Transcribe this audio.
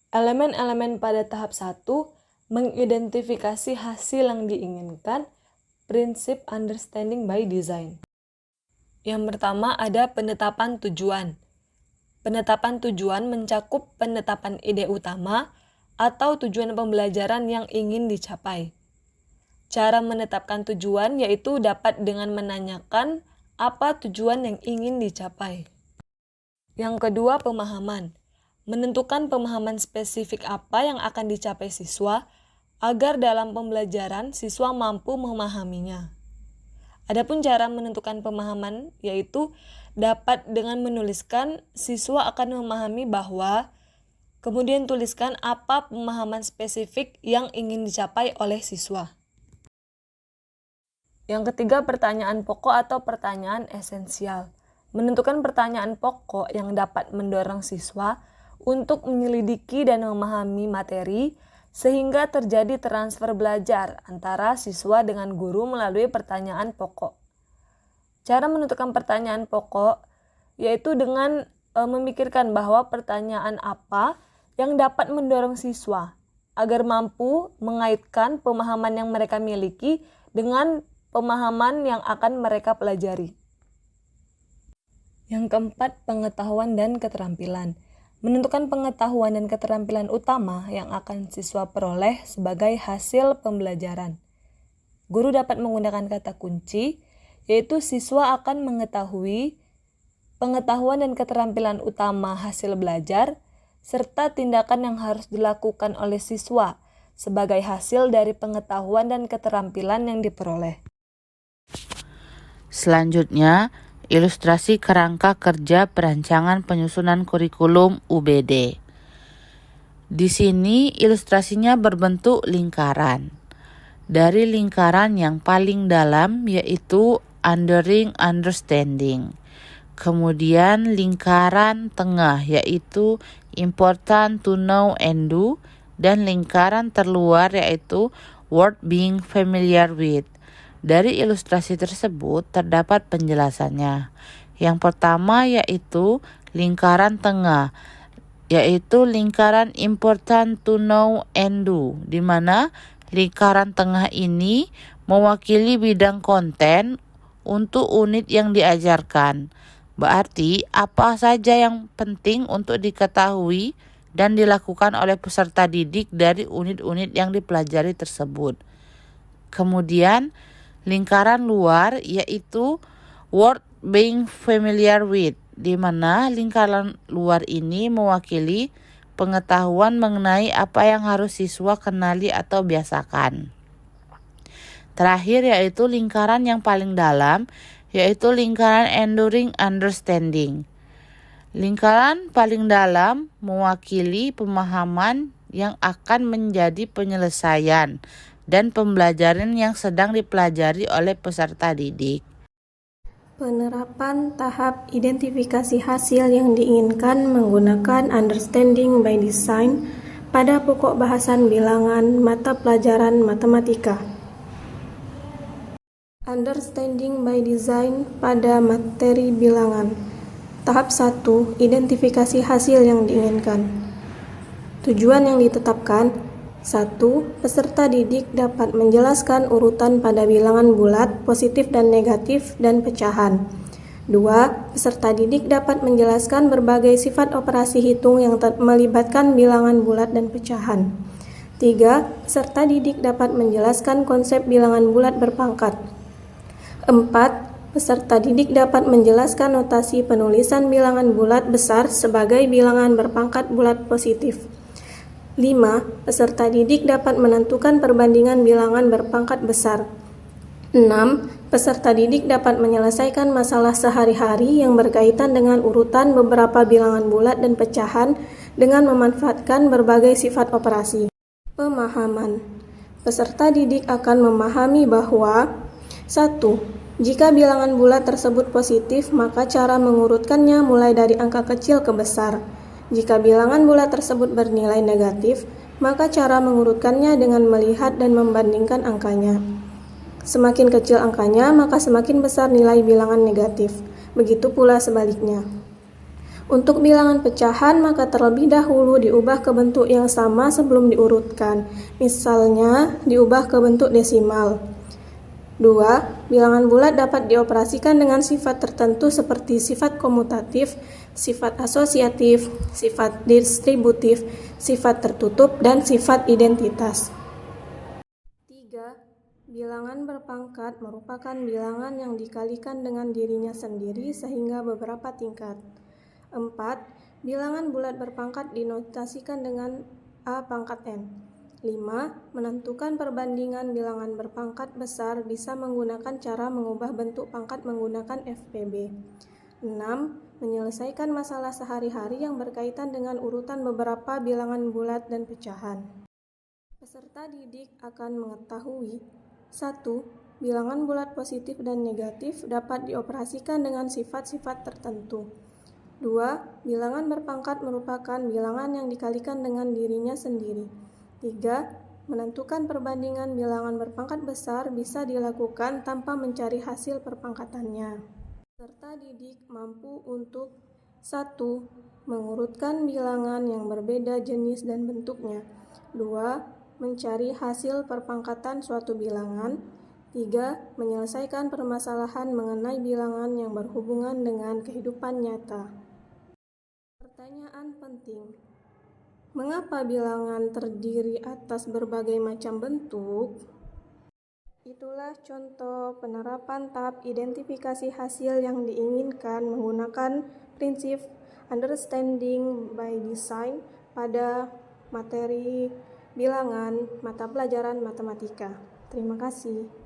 Elemen-elemen pada tahap 1 mengidentifikasi hasil yang diinginkan, prinsip understanding by design. Yang pertama ada penetapan tujuan. Penetapan tujuan mencakup penetapan ide utama atau tujuan pembelajaran yang ingin dicapai. Cara menetapkan tujuan yaitu dapat dengan menanyakan apa tujuan yang ingin dicapai. Yang kedua, pemahaman. Menentukan pemahaman spesifik apa yang akan dicapai siswa agar dalam pembelajaran siswa mampu memahaminya. Adapun cara menentukan pemahaman yaitu dapat dengan menuliskan, siswa akan memahami bahwa, kemudian tuliskan apa pemahaman spesifik yang ingin dicapai oleh siswa. Yang ketiga, pertanyaan pokok atau pertanyaan esensial. Menentukan pertanyaan pokok yang dapat mendorong siswa untuk menyelidiki dan memahami materi sehingga terjadi transfer belajar antara siswa dengan guru melalui pertanyaan pokok. Cara menentukan pertanyaan pokok yaitu dengan memikirkan bahwa pertanyaan apa yang dapat mendorong siswa agar mampu mengaitkan pemahaman yang mereka miliki dengan pemahaman yang akan mereka pelajari. Yang keempat, pengetahuan dan keterampilan. Menentukan pengetahuan dan keterampilan utama yang akan siswa peroleh sebagai hasil pembelajaran. Guru dapat menggunakan kata kunci, yaitu siswa akan mengetahui pengetahuan dan keterampilan utama hasil belajar, serta tindakan yang harus dilakukan oleh siswa sebagai hasil dari pengetahuan dan keterampilan yang diperoleh. Selanjutnya, ilustrasi kerangka kerja perancangan penyusunan kurikulum UBD. Di sini ilustrasinya berbentuk lingkaran. Dari lingkaran yang paling dalam yaitu understanding. Kemudian lingkaran tengah yaitu important to know and do, dan lingkaran terluar yaitu word being familiar with. Dari ilustrasi tersebut terdapat penjelasannya. Yang pertama yaitu lingkaran tengah, yaitu lingkaran important to know and do, di mana lingkaran tengah ini mewakili bidang konten untuk unit yang diajarkan. Berarti apa saja yang penting untuk diketahui dan dilakukan oleh peserta didik dari unit-unit yang dipelajari tersebut. Kemudian lingkaran luar yaitu word being familiar with, di mana lingkaran luar ini mewakili pengetahuan mengenai apa yang harus siswa kenali atau biasakan. Terakhir yaitu lingkaran yang paling dalam, yaitu lingkaran enduring understanding. Lingkaran paling dalam mewakili pemahaman yang akan menjadi penyelesaian dan pembelajaran yang sedang dipelajari oleh peserta didik. Penerapan tahap identifikasi hasil yang diinginkan menggunakan understanding by design pada pokok bahasan bilangan mata pelajaran matematika. Understanding by design pada materi bilangan. Tahap 1, identifikasi hasil yang diinginkan. Tujuan yang ditetapkan. 1. Peserta didik dapat menjelaskan urutan pada bilangan bulat, positif dan negatif, dan pecahan. 2. Peserta didik dapat menjelaskan berbagai sifat operasi hitung yang melibatkan bilangan bulat dan pecahan. 3. Peserta didik dapat menjelaskan konsep bilangan bulat berpangkat. 4. Peserta didik dapat menjelaskan notasi penulisan bilangan bulat besar sebagai bilangan berpangkat bulat positif. 5. Peserta didik dapat menentukan perbandingan bilangan berpangkat besar. 6. Peserta didik dapat menyelesaikan masalah sehari-hari yang berkaitan dengan urutan beberapa bilangan bulat dan pecahan dengan memanfaatkan berbagai sifat operasi. Pemahaman. Peserta didik akan memahami bahwa 1. Jika bilangan bulat tersebut positif, maka cara mengurutkannya mulai dari angka kecil ke besar. Jika bilangan bulat tersebut bernilai negatif, maka cara mengurutkannya dengan melihat dan membandingkan angkanya. Semakin kecil angkanya, maka semakin besar nilai bilangan negatif. Begitu pula sebaliknya. Untuk bilangan pecahan, maka terlebih dahulu diubah ke bentuk yang sama sebelum diurutkan. Misalnya, diubah ke bentuk desimal. 2. Bilangan bulat dapat dioperasikan dengan sifat tertentu seperti sifat komutatif, sifat asosiatif, sifat distributif, sifat tertutup, dan sifat identitas. 3. Bilangan berpangkat merupakan bilangan yang dikalikan dengan dirinya sendiri sehingga beberapa tingkat. 4. Bilangan bulat berpangkat dinotasikan dengan A pangkat N. 5. Menentukan perbandingan bilangan berpangkat besar bisa menggunakan cara mengubah bentuk pangkat menggunakan FPB. 6. Menyelesaikan masalah sehari-hari yang berkaitan dengan urutan beberapa bilangan bulat dan pecahan. Peserta didik akan mengetahui 1. Bilangan bulat positif dan negatif dapat dioperasikan dengan sifat-sifat tertentu. 2. Bilangan berpangkat merupakan bilangan yang dikalikan dengan dirinya sendiri. 3. Menentukan perbandingan bilangan berpangkat besar bisa dilakukan tanpa mencari hasil perpangkatannya. Peserta didik mampu untuk 1. Mengurutkan bilangan yang berbeda jenis dan bentuknya. 2. Mencari hasil perpangkatan suatu bilangan. 3. Menyelesaikan permasalahan mengenai bilangan yang berhubungan dengan kehidupan nyata. Pertanyaan penting. Mengapa bilangan terdiri atas berbagai macam bentuk? Itulah contoh penerapan tahap identifikasi hasil yang diinginkan menggunakan prinsip understanding by design pada materi bilangan mata pelajaran matematika. Terima kasih.